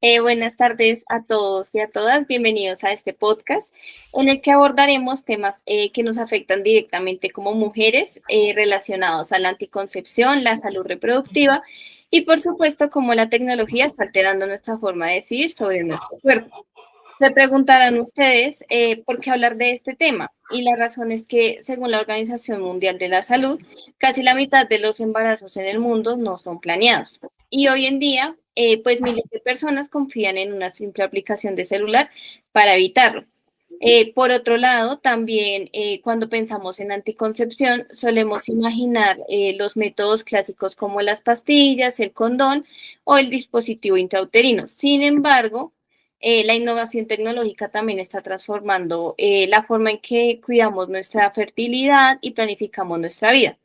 Buenas tardes a todos y a todas. Bienvenidos a este podcast en el que abordaremos temas que nos afectan directamente como mujeres relacionados a la anticoncepción, la salud reproductiva y por supuesto cómo la tecnología está alterando nuestra forma de decir sobre nuestro cuerpo. Se preguntarán ustedes por qué hablar de este tema y la razón es que según la Organización Mundial de la Salud, casi la mitad de los embarazos en el mundo no son planeados. Y hoy en día, pues miles de personas confían en una simple aplicación de celular para evitarlo. Por otro lado, también cuando pensamos en anticoncepción, solemos imaginar los métodos clásicos como las pastillas, el condón o el dispositivo intrauterino. Sin embargo, la innovación tecnológica también está transformando la forma en que cuidamos nuestra fertilidad y planificamos nuestra vida.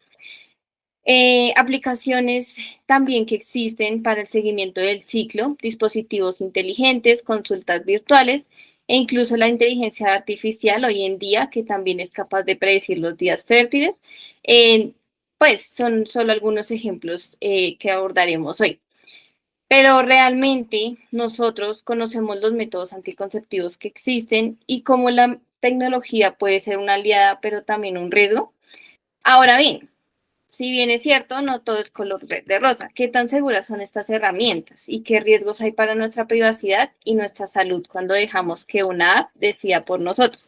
Aplicaciones también que existen para el seguimiento del ciclo, dispositivos inteligentes, consultas virtuales e incluso la inteligencia artificial hoy en día que también es capaz de predecir los días fértiles. Eh, pues son solo algunos ejemplos que abordaremos hoy. Pero realmente nosotros conocemos los métodos anticonceptivos que existen y cómo la tecnología puede ser una aliada, pero también un riesgo. Ahora bien, si bien es cierto, no todo es color de rosa. ¿Qué tan seguras son estas herramientas y qué riesgos hay para nuestra privacidad y nuestra salud cuando dejamos que una app decida por nosotros?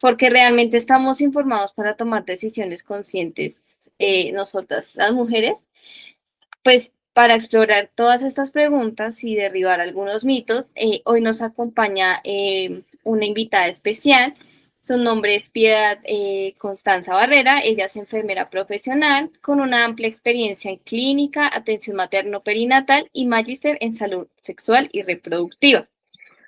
Porque realmente estamos informados para tomar decisiones conscientes nosotras, las mujeres. Pues para explorar todas estas preguntas y derribar algunos mitos, hoy nos acompaña una invitada especial. Su nombre es Piedad Constanza Barrera. Ella es enfermera profesional con una amplia experiencia en clínica, atención materno-perinatal y magíster en salud sexual y reproductiva.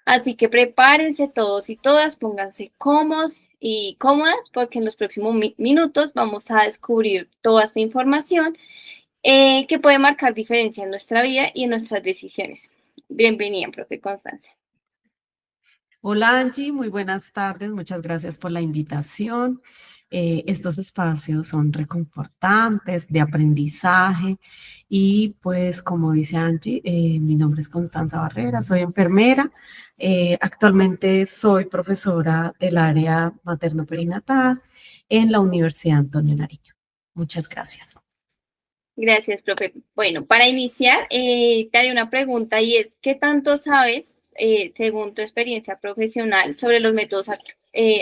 Así que prepárense todos y todas, pónganse cómodos y cómodas porque en los próximos minutos vamos a descubrir toda esta información que puede marcar diferencia en nuestra vida y en nuestras decisiones. Bienvenida, profe Constancia. Hola Angie, muy buenas tardes, muchas gracias por la invitación. Estos espacios son reconfortantes, de aprendizaje y pues como dice Angie, mi nombre es Constanza Barrera, soy enfermera, actualmente soy profesora del área materno-perinatal en la Universidad Antonio Nariño. Muchas gracias. Gracias, profe. Bueno, para iniciar, te haré una pregunta y es, ¿qué tanto sabes, según tu experiencia profesional, sobre los métodos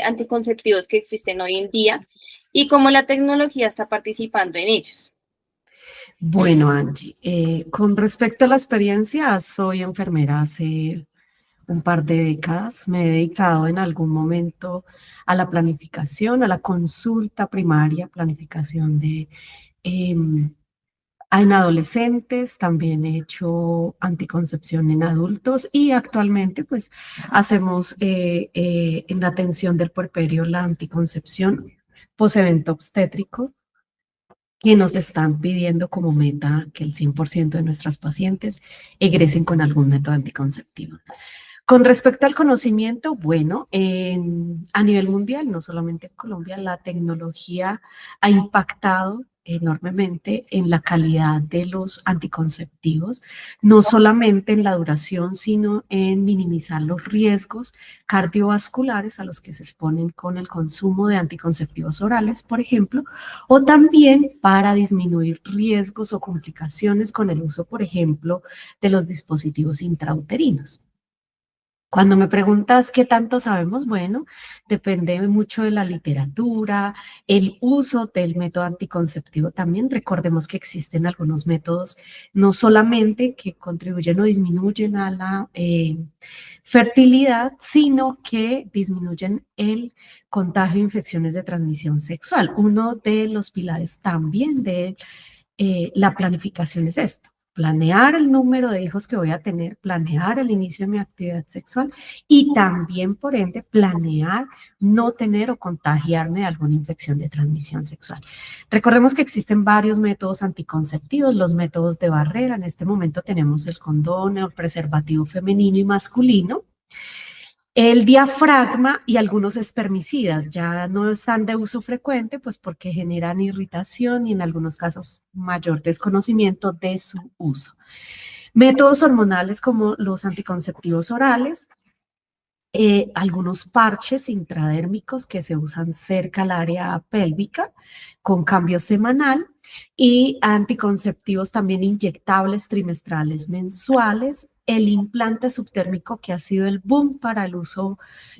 anticonceptivos que existen hoy en día y cómo la tecnología está participando en ellos? Bueno, Angie, con respecto a la experiencia, soy enfermera hace un par de décadas. Me he dedicado en algún momento a la planificación, a la consulta primaria, planificación de em, en adolescentes, también he hecho anticoncepción en adultos y actualmente pues hacemos en la atención del puerperio la anticoncepción posevento obstétrico que nos están pidiendo como meta que el 100% de nuestras pacientes egresen con algún método anticonceptivo. Con respecto al conocimiento, bueno, a nivel mundial, no solamente en Colombia, la tecnología ha impactado enormemente en la calidad de los anticonceptivos, no solamente en la duración, sino en minimizar los riesgos cardiovasculares a los que se exponen con el consumo de anticonceptivos orales, por ejemplo, o también para disminuir riesgos o complicaciones con el uso, por ejemplo, de los dispositivos intrauterinos. Cuando me preguntas qué tanto sabemos, bueno, depende mucho de la literatura, el uso del método anticonceptivo también. Recordemos que existen algunos métodos no solamente que contribuyen o disminuyen a la fertilidad, sino que disminuyen el contagio de infecciones de transmisión sexual. Uno de los pilares también de la planificación es esto: planear el número de hijos que voy a tener, planear el inicio de mi actividad sexual y también, por ende, planear no tener o contagiarme de alguna infección de transmisión sexual. Recordemos que existen varios métodos anticonceptivos, los métodos de barrera. En este momento tenemos el condón, el preservativo femenino y masculino, el diafragma y algunos espermicidas. Ya no están de uso frecuente, pues porque generan irritación y en algunos casos mayor desconocimiento de su uso. Métodos hormonales como los anticonceptivos orales, algunos parches intradérmicos que se usan cerca al área pélvica con cambio semanal y anticonceptivos también inyectables trimestrales mensuales, el implante subtérmico que ha sido el boom para el uso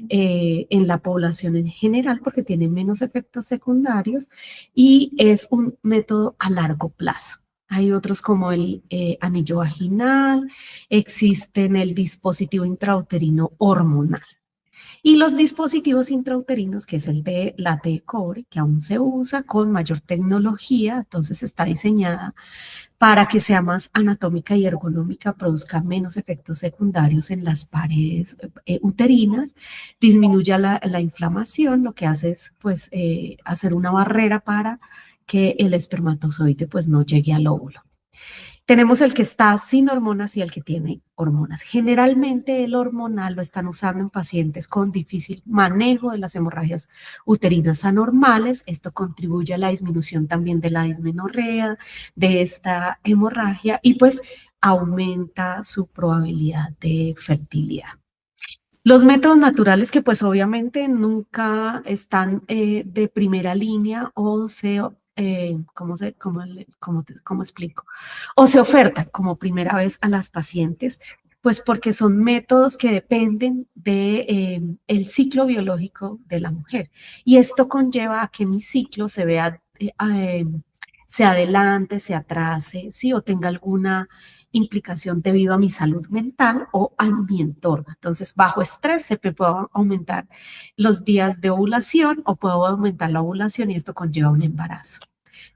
en la población en general porque tiene menos efectos secundarios y es un método a largo plazo. Hay otros como el anillo vaginal, existen el dispositivo intrauterino hormonal. Y los dispositivos intrauterinos, que es el de la de cobre, que aún se usa con mayor tecnología, entonces está diseñada para que sea más anatómica y ergonómica, produzca menos efectos secundarios en las paredes uterinas, disminuya la inflamación, lo que hace es pues hacer una barrera para que el espermatozoide pues no llegue al óvulo. Tenemos el que está sin hormonas y el que tiene hormonas. Generalmente el hormonal lo están usando en pacientes con difícil manejo de las hemorragias uterinas anormales. Esto contribuye a la disminución también de la dismenorrea, de esta hemorragia y pues aumenta su probabilidad de fertilidad. Los métodos naturales que pues obviamente nunca están de primera línea o se, ¿cómo explico? O se ofertan como primera vez a las pacientes, pues porque son métodos que dependen de el ciclo biológico de la mujer. Y esto conlleva a que mi ciclo se vea, se adelante, se atrase, ¿sí? O tenga alguna implicación debido a mi salud mental o a mi entorno. Entonces, bajo estrés se me puede aumentar los días de ovulación o puedo aumentar la ovulación y esto conlleva un embarazo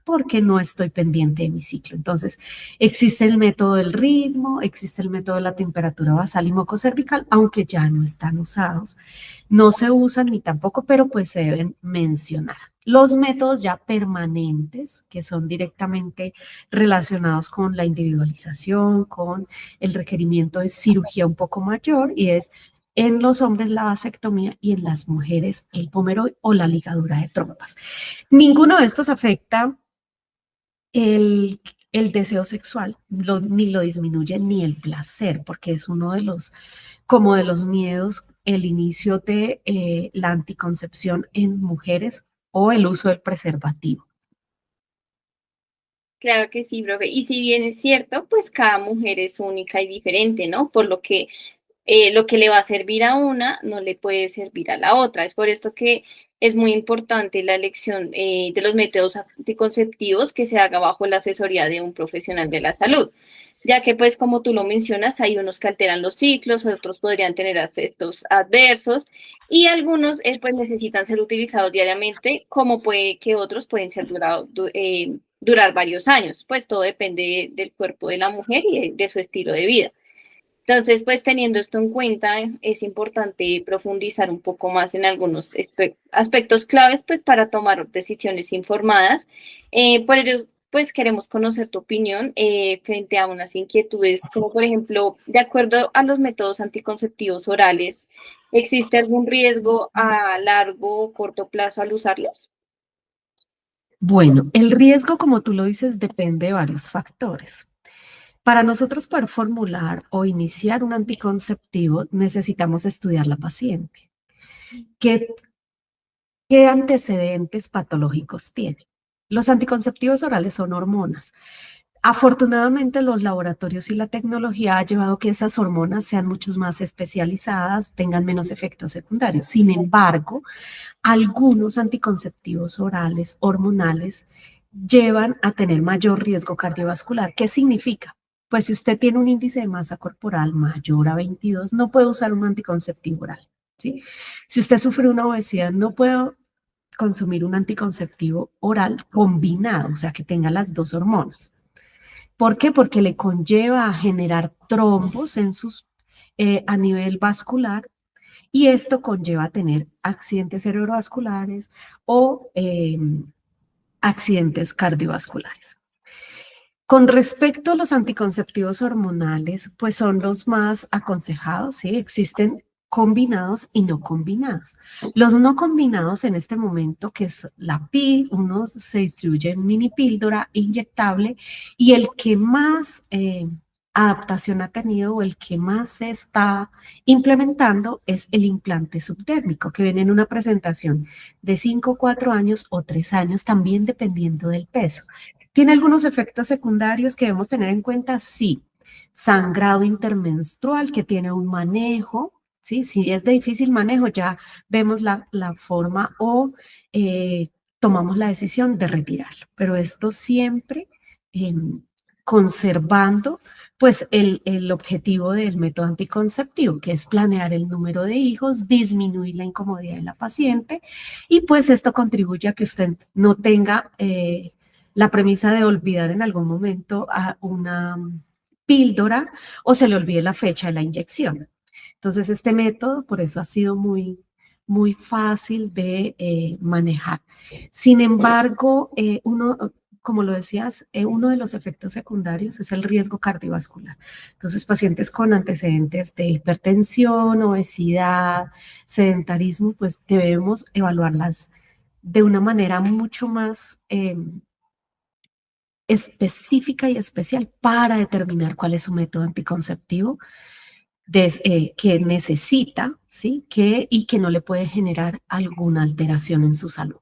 porque no estoy pendiente de mi ciclo. Entonces, existe el método del ritmo, existe el método de la temperatura basal y mococervical, aunque ya no están usados. No se usan ni tampoco, pero pues se deben mencionar. Los métodos ya permanentes, que son directamente relacionados con la individualización, con el requerimiento de cirugía un poco mayor, y es en los hombres la vasectomía y en las mujeres el pomeroy o la ligadura de trompas. Ninguno de estos afecta el deseo sexual, ni lo disminuye ni el placer, porque es uno de los, como de los miedos, el inicio de la anticoncepción en mujeres o el uso del preservativo. Claro que sí, profe. Y si bien es cierto, pues cada mujer es única y diferente, ¿no? Por lo que le va a servir a una no le puede servir a la otra. Es por esto que es muy importante la elección de los métodos anticonceptivos que se haga bajo la asesoría de un profesional de la salud, ya que pues como tú lo mencionas, hay unos que alteran los ciclos, otros podrían tener aspectos adversos y algunos pues necesitan ser utilizados diariamente, como puede que otros pueden ser durar varios años, pues todo depende del cuerpo de la mujer y de su estilo de vida. Entonces, pues teniendo esto en cuenta, es importante profundizar un poco más en algunos aspectos claves, pues para tomar decisiones informadas. Por ello, pues queremos conocer tu opinión frente a unas inquietudes, como por ejemplo, de acuerdo a los métodos anticonceptivos orales, ¿existe algún riesgo a largo o corto plazo al usarlos? Bueno, el riesgo, como tú lo dices, depende de varios factores. Para nosotros poder formular o iniciar un anticonceptivo, necesitamos estudiar la paciente. ¿Qué, qué antecedentes patológicos tiene? Los anticonceptivos orales son hormonas. Afortunadamente, los laboratorios y la tecnología ha llevado a que esas hormonas sean mucho más especializadas, tengan menos efectos secundarios. Sin embargo, algunos anticonceptivos orales hormonales llevan a tener mayor riesgo cardiovascular. ¿Qué significa? Pues si usted tiene un índice de masa corporal mayor a 22, no puede usar un anticonceptivo oral, ¿sí? Si usted sufre una obesidad, no puede consumir un anticonceptivo oral combinado, o sea, que tenga las dos hormonas. ¿Por qué? Porque le conlleva a generar trombos en a nivel vascular y esto conlleva a tener accidentes cerebrovasculares o accidentes cardiovasculares. Con respecto a los anticonceptivos hormonales, pues son los más aconsejados, ¿sí? Existen combinados y no combinados. Los no combinados en este momento, que es la PIL, uno se distribuye en mini píldora inyectable y el que más adaptación ha tenido o el que más se está implementando es el implante subdérmico, que viene en una presentación de 5, 4 años o 3 años, también dependiendo del peso. ¿Tiene algunos efectos secundarios que debemos tener en cuenta? Sí. Sangrado intermenstrual que tiene un manejo, ¿sí? Si es de difícil manejo, ya vemos la forma o tomamos la decisión de retirarlo. Pero esto siempre conservando pues el objetivo del método anticonceptivo, que es planear el número de hijos, disminuir la incomodidad de la paciente y pues esto contribuye a que usted no tenga la premisa de olvidar en algún momento a una píldora o se le olvide la fecha de la inyección. Entonces este método por eso ha sido muy fácil de manejar. Sin embargo, como lo decías, uno de los efectos secundarios es el riesgo cardiovascular. Entonces, pacientes con antecedentes de hipertensión, obesidad, sedentarismo, pues debemos evaluarlas de una manera mucho más específica y especial para determinar cuál es su método anticonceptivo que necesita, ¿sí? Y que no le puede generar alguna alteración en su salud.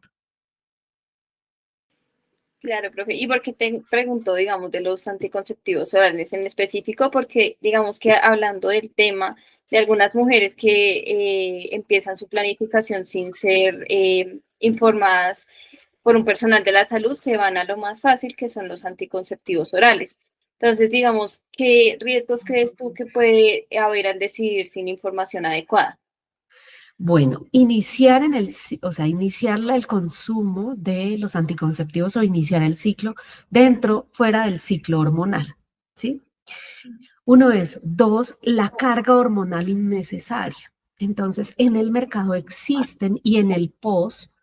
Claro, profe. ¿Y por qué te pregunto, digamos, de los anticonceptivos orales en específico? Porque, digamos que hablando del tema de algunas mujeres que empiezan su planificación sin ser informadas por un personal de la salud, se van a lo más fácil, que son los anticonceptivos orales. Entonces, digamos, ¿qué riesgos crees tú que puede haber al decidir sin información adecuada? Bueno, o sea, iniciar el consumo de los anticonceptivos o iniciar el ciclo fuera del ciclo hormonal, ¿sí? Uno es, dos, la carga hormonal innecesaria. Entonces, en el mercado existen y en el POS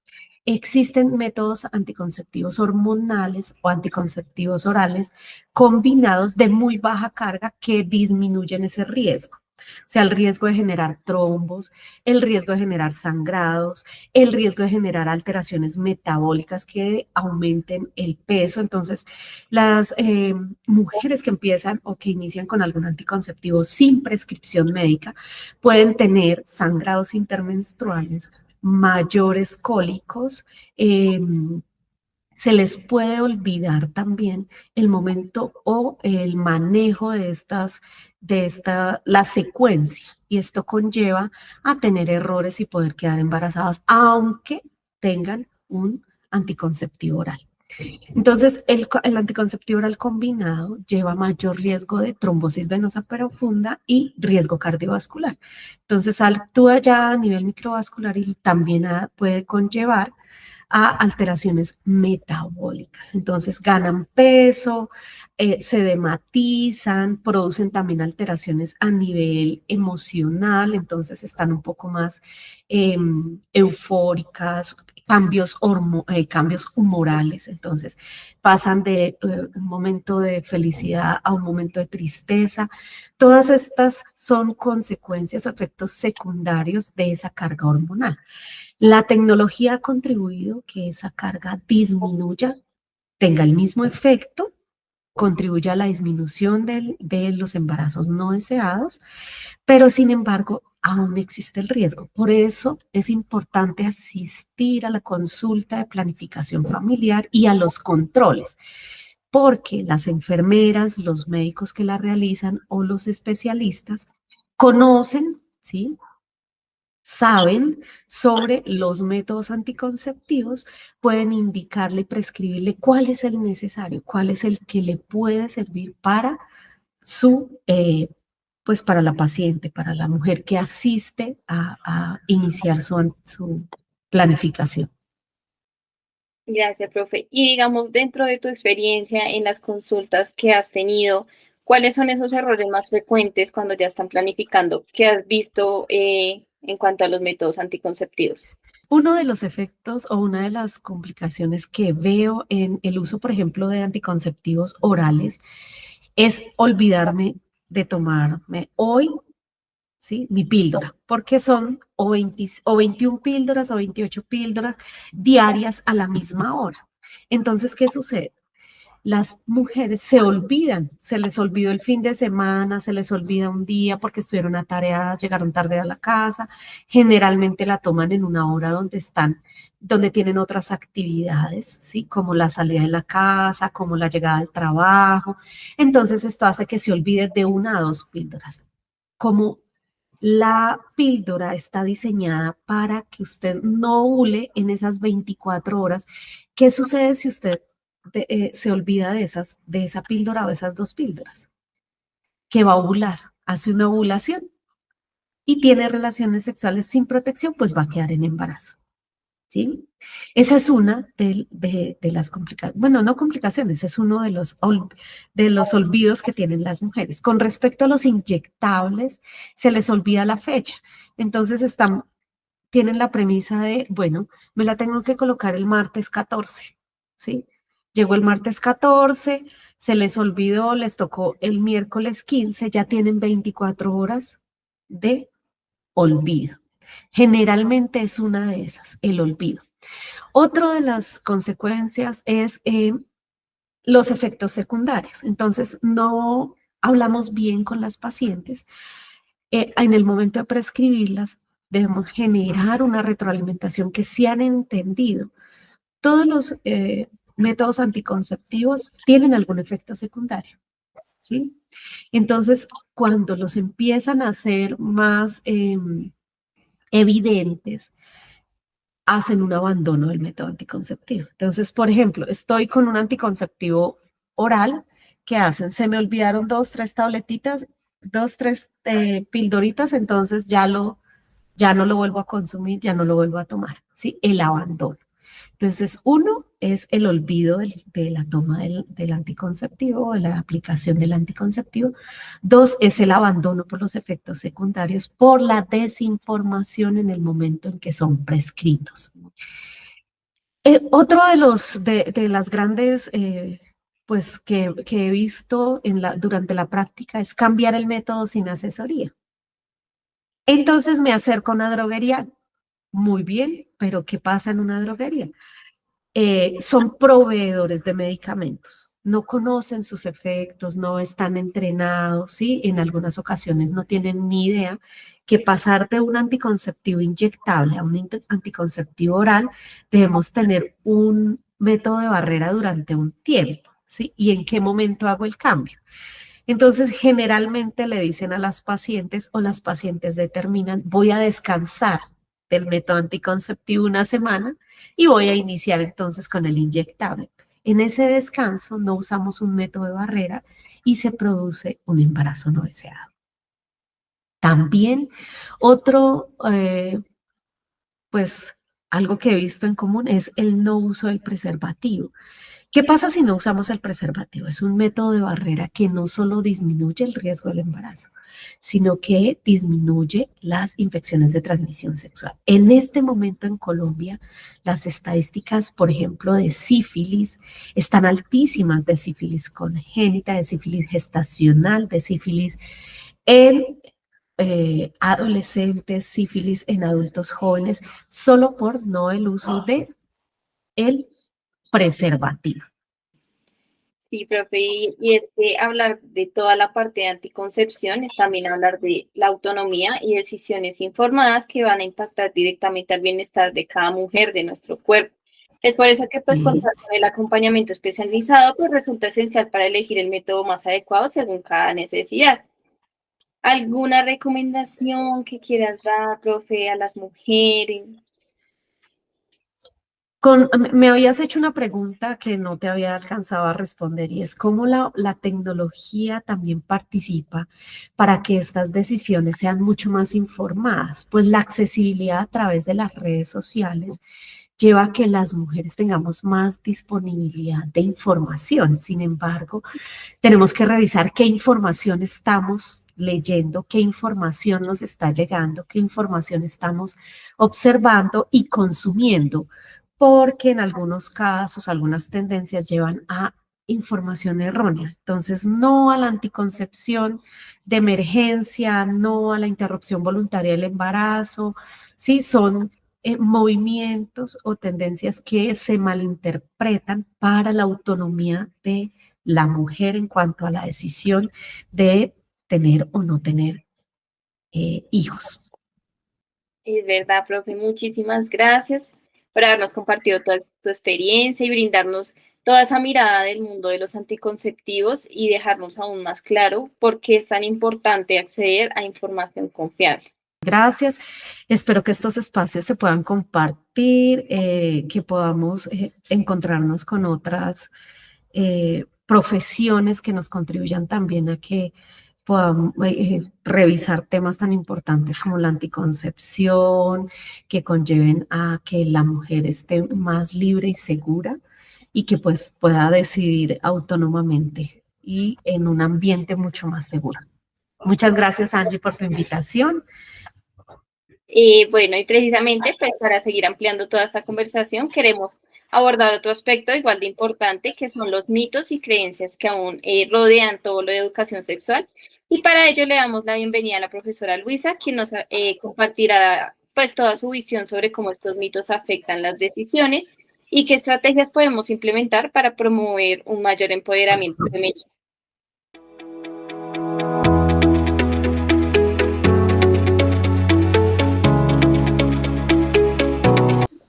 existen métodos anticonceptivos hormonales o anticonceptivos orales combinados de muy baja carga que disminuyen ese riesgo. O sea, el riesgo de generar trombos, el riesgo de generar sangrados, el riesgo de generar alteraciones metabólicas que aumenten el peso. Entonces, las mujeres que empiezan o que inician con algún anticonceptivo sin prescripción médica pueden tener sangrados intermenstruales, mayores cólicos, se les puede olvidar también el momento o el manejo la secuencia. Y esto conlleva a tener errores y poder quedar embarazadas, aunque tengan un anticonceptivo oral. Entonces, el anticonceptivo oral combinado lleva mayor riesgo de trombosis venosa profunda y riesgo cardiovascular. Entonces, actúa ya a nivel microvascular y también puede conllevar a alteraciones metabólicas. Entonces, ganan peso, se dematizan, producen también alteraciones a nivel emocional, entonces están un poco más eufóricas, cambios humorales, entonces pasan de un momento de felicidad a un momento de tristeza. Todas estas son consecuencias o efectos secundarios de esa carga hormonal. La tecnología ha contribuido que esa carga disminuya, tenga el mismo efecto, contribuya a la disminución de los embarazos no deseados, pero sin embargo, aún existe el riesgo. Por eso es importante asistir a la consulta de planificación familiar y a los controles, porque las enfermeras, los médicos que la realizan o los especialistas conocen, ¿sí? Saben sobre los métodos anticonceptivos, pueden indicarle, prescribirle cuál es el necesario, cuál es el que le puede servir para pues para la paciente, para la mujer que asiste a iniciar su planificación. Gracias, profe. Y digamos, dentro de tu experiencia en las consultas que has tenido, ¿cuáles son esos errores más frecuentes cuando ya están planificando que has visto en cuanto a los métodos anticonceptivos? Uno de los efectos o una de las complicaciones que veo en el uso, por ejemplo, de anticonceptivos orales es olvidarme de tomarme hoy, ¿sí? Mi píldora, porque son o 21 píldoras o 28 píldoras diarias a la misma hora. Entonces, ¿qué sucede? las mujeres se olvidan, se les olvidó el fin de semana, se les olvida un día porque estuvieron atareadas, llegaron tarde a la casa, generalmente la toman en una hora donde están, donde tienen otras actividades, ¿sí? Como la salida de la casa, como la llegada al trabajo. Entonces esto hace que se olvide de una a dos píldoras. Como la píldora está diseñada para que usted no ovule en esas 24 horas. ¿Qué sucede si usted se olvida de esa píldora o esas dos píldoras? Que va a ovular, hace una ovulación y tiene relaciones sexuales sin protección, pues va a quedar en embarazo. ¿Sí? Esa es una de las complicaciones, bueno, no complicaciones, es uno de los olvidos que tienen las mujeres. Con respecto a los inyectables, se les olvida la fecha. Entonces tienen la premisa de, bueno, me la tengo que colocar el martes 14, ¿sí? Llegó el martes 14, se les olvidó, les tocó el miércoles 15, ya tienen 24 horas de olvido. Generalmente es una de esas, el olvido. Otra de las consecuencias es los efectos secundarios. Entonces, no hablamos bien con las pacientes. En el momento de prescribirlas, debemos generar una retroalimentación que se han entendido. Todos los métodos anticonceptivos tienen algún efecto secundario, ¿sí? Entonces, cuando los empiezan a hacer más evidentes, hacen un abandono del método anticonceptivo. Entonces, por ejemplo, estoy con un anticonceptivo oral, ¿qué hacen? Se me olvidaron dos, tres tabletitas, dos, tres pildoritas, entonces ya no lo vuelvo a consumir, ya no lo vuelvo a tomar, ¿sí? El abandono. Entonces, uno es el olvido de la toma del anticonceptivo, de la aplicación del anticonceptivo. Dos, es el abandono por los efectos secundarios, por la desinformación en el momento en que son prescritos. Otro de las grandes, pues, que he visto durante la práctica es cambiar el método sin asesoría. Entonces me acerco a una droguería, muy bien, pero ¿qué pasa en una droguería? Son proveedores de medicamentos, no conocen sus efectos, no están entrenados, ¿sí? En algunas ocasiones no tienen ni idea que pasar de un anticonceptivo inyectable a un anticonceptivo oral, debemos tener un método de barrera durante un tiempo, ¿sí? ¿Y en qué momento hago el cambio? Entonces, generalmente le dicen a las pacientes o las pacientes determinan, voy a descansar del método anticonceptivo una semana y voy a iniciar entonces con el inyectable. En ese descanso no usamos un método de barrera y se produce un embarazo no deseado. También otro, pues algo que he visto en común es el no uso del preservativo. ¿Qué pasa si no usamos el preservativo? Es un método de barrera que no solo disminuye el riesgo del embarazo, sino que disminuye las infecciones de transmisión sexual. En este momento en Colombia, las estadísticas, por ejemplo, de sífilis están altísimas, de sífilis congénita, de sífilis gestacional, de sífilis en adolescentes, sífilis en adultos jóvenes, solo por no el uso de el preservativo. Sí, profe, y es que hablar de toda la parte de anticoncepción es también hablar de la autonomía y decisiones informadas que van a impactar directamente al bienestar de cada mujer de nuestro cuerpo. Es por eso que pues Sí. contar con el acompañamiento especializado pues resulta esencial para elegir el método más adecuado según cada necesidad. ¿Alguna recomendación que quieras dar, profe, a las mujeres? Me habías hecho una pregunta que no te había alcanzado a responder y es cómo la tecnología también participa para que estas decisiones sean mucho más informadas. Pues la accesibilidad a través de las redes sociales lleva a que las mujeres tengamos más disponibilidad de información. Sin embargo, tenemos que revisar qué información estamos leyendo, qué información nos está llegando, qué información estamos observando y consumiendo, porque en algunos casos, algunas tendencias llevan a información errónea. Entonces, no a la anticoncepción de emergencia, no a la interrupción voluntaria del embarazo, sí, son movimientos o tendencias que se malinterpretan para la autonomía de la mujer en cuanto a la decisión de tener o no tener hijos. Es verdad, profe, muchísimas gracias por habernos compartido toda tu experiencia y brindarnos toda esa mirada del mundo de los anticonceptivos y dejarnos aún más claro por qué es tan importante acceder a información confiable. Gracias. Espero que estos espacios se puedan compartir, que podamos encontrarnos con otras profesiones que nos contribuyan también a que podamos revisar temas tan importantes como la anticoncepción, que conlleven a que la mujer esté más libre y segura y que pues pueda decidir autónomamente y en un ambiente mucho más seguro. Muchas gracias, Angie, por tu invitación. Bueno, y precisamente pues para seguir ampliando toda esta conversación queremos abordar otro aspecto igual de importante que son los mitos y creencias que aún rodean todo lo de educación sexual y para ello le damos la bienvenida a la profesora Luisa quien nos compartirá pues toda su visión sobre cómo estos mitos afectan las decisiones y qué estrategias podemos implementar para promover un mayor empoderamiento femenino.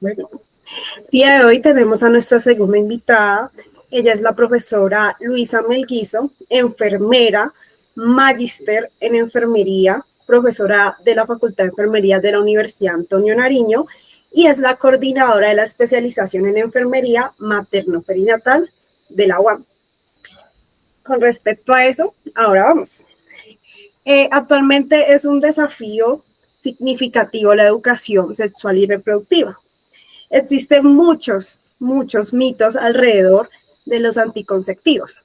Bueno, día de hoy tenemos a nuestra segunda invitada. Ella es la profesora Luisa Melguizo, enfermera, magíster en enfermería, profesora de la Facultad de Enfermería de la Universidad Antonio Nariño y es la coordinadora de la especialización en enfermería materno-perinatal de la UAM. Con respecto a eso, ahora vamos. Actualmente es un desafío significativo la educación sexual y reproductiva. Existen muchos mitos alrededor de los anticonceptivos.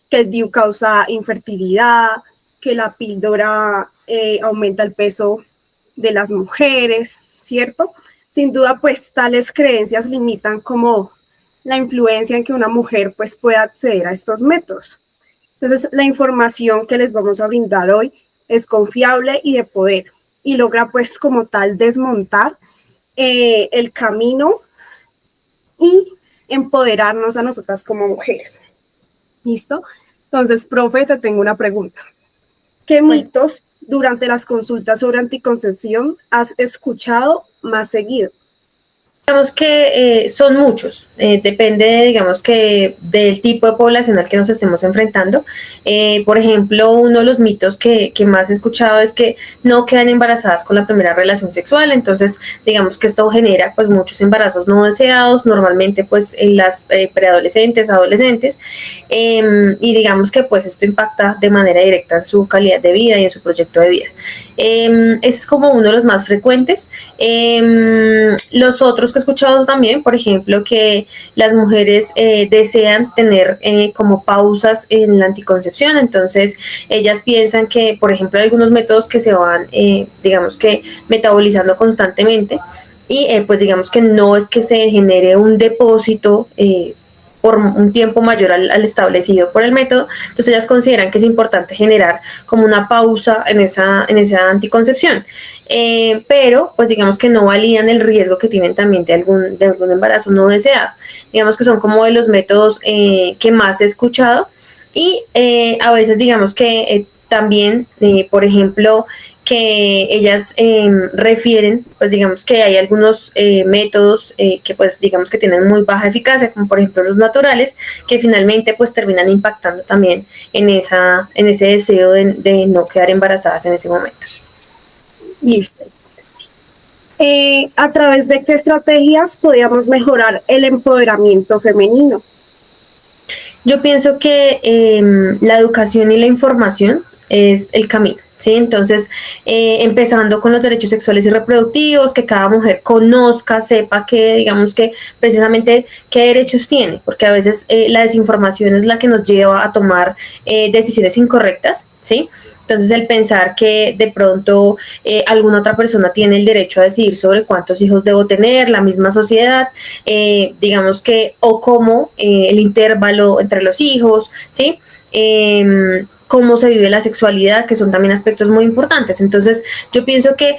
Que el DIU causa infertilidad, que la píldora aumenta el peso de las mujeres, ¿cierto? Sin duda, pues, tales creencias limitan como la influencia en que una mujer, pues, pueda acceder a estos métodos. Entonces, la información que les vamos a brindar hoy es confiable y de poder y logra, pues, como tal, desmontar el camino y empoderarnos a nosotras como mujeres. ¿Listo? Entonces, profe, te tengo una pregunta. ¿Qué mitos durante las consultas sobre anticoncepción has escuchado más seguido? Digamos que son muchos, depende, digamos que del tipo de población al que nos estemos enfrentando. Por ejemplo, uno de los mitos que más he escuchado es que no quedan embarazadas con la primera relación sexual, entonces digamos que esto genera pues muchos embarazos no deseados, normalmente pues en las preadolescentes, adolescentes, y digamos que pues esto impacta de manera directa en su calidad de vida y en su proyecto de vida. Ese es como uno de los más frecuentes. Los otros que he escuchado también, por ejemplo, que las mujeres desean tener como pausas en la anticoncepción, entonces ellas piensan que, por ejemplo, hay algunos métodos que se van, digamos que metabolizando constantemente y pues digamos que no es que se genere un depósito por un tiempo mayor al establecido por el método, entonces ellas consideran que es importante generar como una pausa en esa anticoncepción, pero pues digamos que no validan el riesgo que tienen también de algún embarazo no deseado, digamos que son como de los métodos que más he escuchado y a veces digamos que también, por ejemplo, que ellas refieren, pues digamos que hay algunos métodos que pues digamos que tienen muy baja eficacia, como por ejemplo los naturales, que finalmente pues terminan impactando también en ese deseo de no quedar embarazadas en ese momento. Listo. ¿A través de qué estrategias podríamos mejorar el empoderamiento femenino? Yo pienso que la educación y la información es el camino, ¿sí? Entonces, empezando con los derechos sexuales y reproductivos, que cada mujer conozca, sepa que, digamos que precisamente qué derechos tiene, porque a veces la desinformación es la que nos lleva a tomar decisiones incorrectas, ¿sí? Entonces, el pensar que de pronto alguna otra persona tiene el derecho a decidir sobre cuántos hijos debo tener, la misma sociedad, digamos que, o cómo el intervalo entre los hijos, ¿sí? cómo se vive la sexualidad, que son también aspectos muy importantes. Entonces, yo pienso que,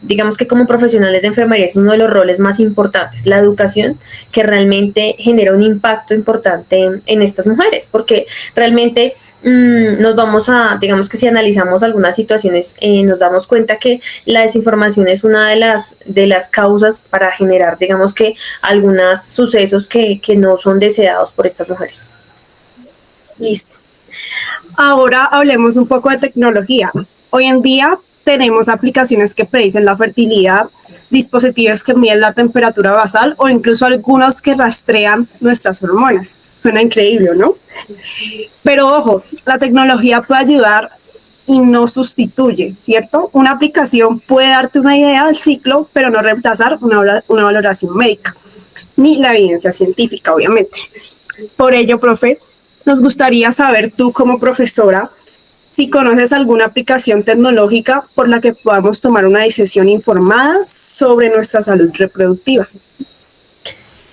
digamos que como profesionales de enfermería es uno de los roles más importantes, la educación, que realmente genera un impacto importante en estas mujeres, porque realmente nos vamos a, digamos que si analizamos algunas situaciones, nos damos cuenta que la desinformación es una de las causas para generar, digamos que, algunos sucesos que no son deseados por estas mujeres. Listo. Ahora hablemos un poco de tecnología. Hoy en día tenemos aplicaciones que predicen la fertilidad, dispositivos que miden la temperatura basal o incluso algunos que rastrean nuestras hormonas. Suena increíble, ¿no? Pero ojo, la tecnología puede ayudar y no sustituye, ¿cierto? Una aplicación puede darte una idea del ciclo, pero no reemplazar una valoración médica, ni la evidencia científica, obviamente. Por ello, profe, nos gustaría saber tú como profesora si conoces alguna aplicación tecnológica por la que podamos tomar una decisión informada sobre nuestra salud reproductiva.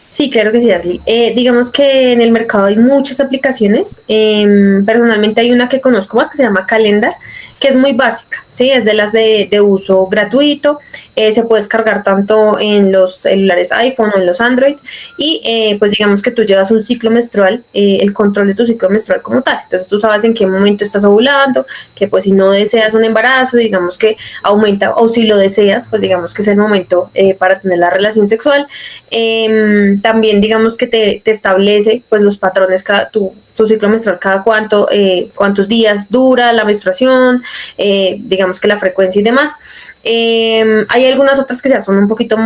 Sí, claro que sí, Arly. Digamos que en el mercado hay muchas aplicaciones. Personalmente hay una que conozco más que se llama Calendar, que es muy básica, ¿sí? Es de las de uso gratuito. Se puede descargar tanto en los celulares iPhone o en los Android. Y pues digamos que tú llevas un ciclo menstrual, el control de tu ciclo menstrual como tal. Entonces tú sabes en qué momento estás ovulando, que pues si no deseas un embarazo, digamos que aumenta, o si lo deseas, pues digamos que es el momento para tener la relación sexual. También digamos que te establece pues los patrones, tu ciclo menstrual, cada cuántos días dura la menstruación, digamos que la frecuencia y demás. Hay algunas otras que ya son un poquito,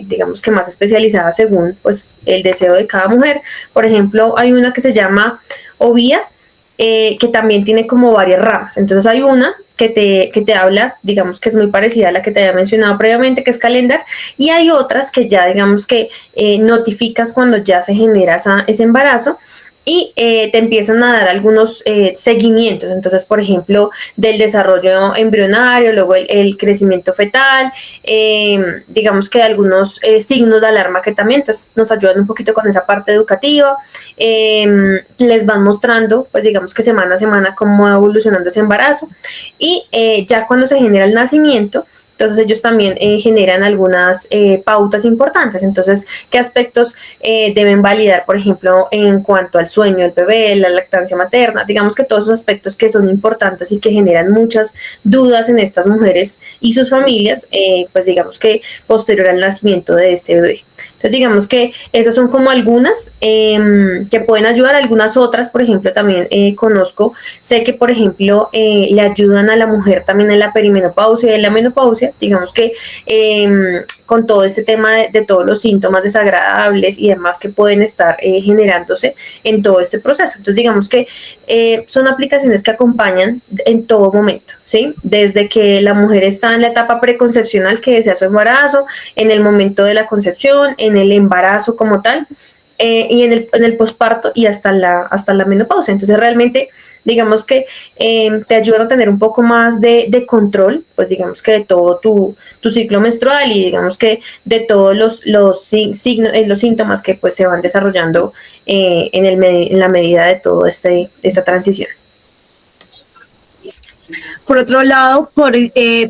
digamos que más especializadas según pues el deseo de cada mujer. Por ejemplo, hay una que se llama Ovia, que también tiene como varias ramas. Entonces hay una que te habla, digamos que es muy parecida a la que te había mencionado previamente, que es Calendar, y hay otras que ya digamos que notificas cuando ya se genera ese embarazo, y te empiezan a dar algunos seguimientos. Entonces, por ejemplo, del desarrollo embrionario, luego el crecimiento fetal, digamos que algunos signos de alarma que también entonces, nos ayudan un poquito con esa parte educativa. Les van mostrando, pues digamos que semana a semana cómo va evolucionando ese embarazo, y ya cuando se genera el nacimiento, entonces ellos también generan algunas pautas importantes. Entonces, ¿qué aspectos deben validar, por ejemplo, en cuanto al sueño del bebé, la lactancia materna? Digamos que todos esos aspectos que son importantes y que generan muchas dudas en estas mujeres y sus familias, pues digamos que posterior al nacimiento de este bebé. Entonces, digamos que esas son como algunas que pueden ayudar. Algunas otras, por ejemplo, también sé que, por ejemplo, le ayudan a la mujer también en la perimenopausia y en la menopausia, digamos que con todo este tema de todos los síntomas desagradables y demás que pueden estar generándose en todo este proceso. Entonces, digamos que son aplicaciones que acompañan en todo momento, ¿sí? Desde que la mujer está en la etapa preconcepcional, que desea su embarazo, en el momento de la concepción, en el embarazo como tal, y en el posparto y hasta la menopausia. Entonces realmente digamos que te ayudan a tener un poco más de control, pues digamos que de todo tu ciclo menstrual, y digamos que de todos los signos, los síntomas que pues se van desarrollando en la medida de toda esta transición. Por otro lado,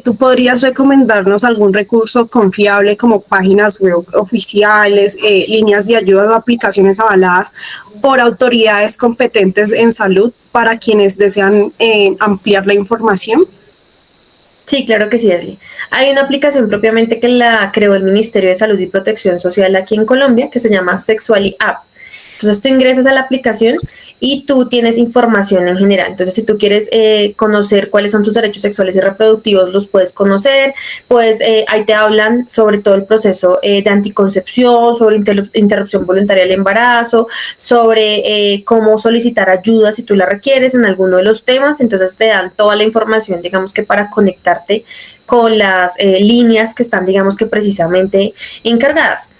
¿tú podrías recomendarnos algún recurso confiable como páginas web oficiales, líneas de ayuda o aplicaciones avaladas por autoridades competentes en salud para quienes desean ampliar la información? Sí, claro que sí, Ashley. Hay una aplicación propiamente que la creó el Ministerio de Salud y Protección Social aquí en Colombia, que se llama Sexually App. Entonces tú ingresas a la aplicación y tú tienes información en general. Entonces si tú quieres conocer cuáles son tus derechos sexuales y reproductivos, los puedes conocer. Pues ahí te hablan sobre todo el proceso de anticoncepción, sobre interrupción voluntaria del embarazo, sobre cómo solicitar ayuda si tú la requieres en alguno de los temas. Entonces te dan toda la información, digamos que para conectarte con las líneas que están, digamos que precisamente encargadas.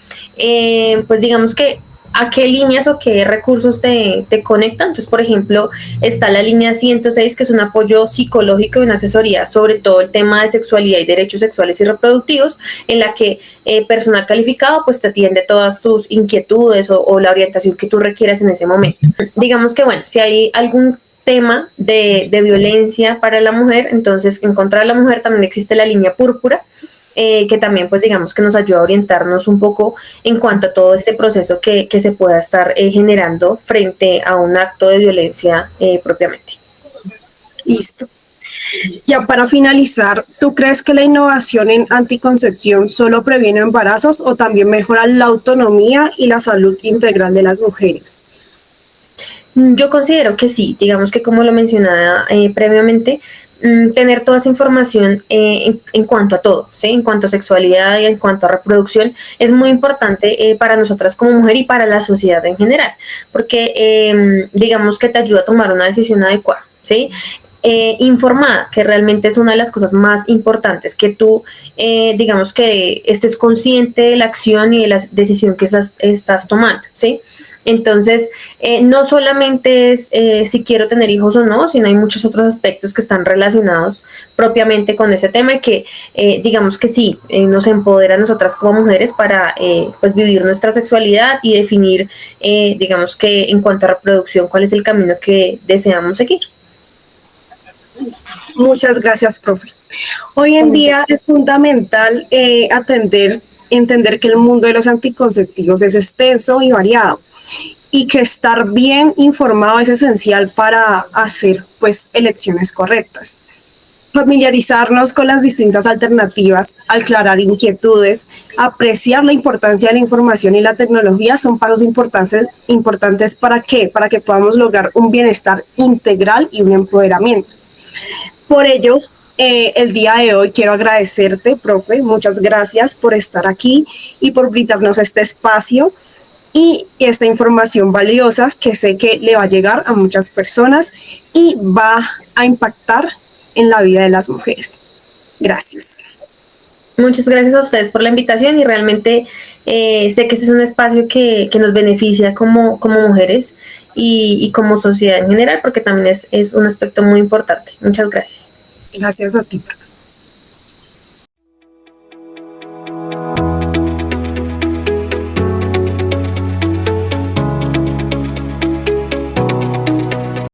Pues digamos que a qué líneas o qué recursos te conectan. Entonces, por ejemplo, está la línea 106, que es un apoyo psicológico y una asesoría sobre todo el tema de sexualidad y derechos sexuales y reproductivos, en la que personal calificado pues te atiende todas tus inquietudes o la orientación que tú requieras en ese momento. Digamos que, bueno, si hay algún tema de violencia para la mujer. Entonces, en contra de la mujer también existe la línea púrpura, que también pues digamos que nos ayuda a orientarnos un poco en cuanto a todo este proceso que se pueda estar generando frente a un acto de violencia propiamente. Listo. Ya para finalizar, ¿tú crees que la innovación en anticoncepción solo previene embarazos o también mejora la autonomía y la salud integral de las mujeres? Yo considero que sí, digamos que como lo mencionaba previamente, tener toda esa información en cuanto a todo, ¿sí? En cuanto a sexualidad y en cuanto a reproducción, es muy importante para nosotras como mujer y para la sociedad en general, porque digamos que te ayuda a tomar una decisión adecuada, ¿sí? Informada, que realmente es una de las cosas más importantes, que tú, digamos que estés consciente de la acción y de la decisión que estás tomando, ¿sí? Entonces, no solamente es si quiero tener hijos o no, sino hay muchos otros aspectos que están relacionados propiamente con ese tema y que digamos que sí, nos empodera a nosotras como mujeres para pues vivir nuestra sexualidad y definir, digamos que en cuanto a reproducción, cuál es el camino que deseamos seguir. Muchas gracias, profe. Hoy en día es fundamental entender que el mundo de los anticonceptivos es extenso y variado y que estar bien informado es esencial para hacer pues elecciones correctas. Familiarizarnos con las distintas alternativas, aclarar inquietudes, apreciar la importancia de la información y la tecnología son pasos importantes ¿para qué? Para que podamos lograr un bienestar integral y un empoderamiento. Por ello, el día de hoy quiero agradecerte, profe, muchas gracias por estar aquí y por brindarnos este espacio y esta información valiosa que sé que le va a llegar a muchas personas y va a impactar en la vida de las mujeres. Gracias. Muchas gracias a ustedes por la invitación y realmente sé que este es un espacio que nos beneficia como mujeres y como sociedad en general, porque también es un aspecto muy importante. Muchas gracias. Gracias a ti.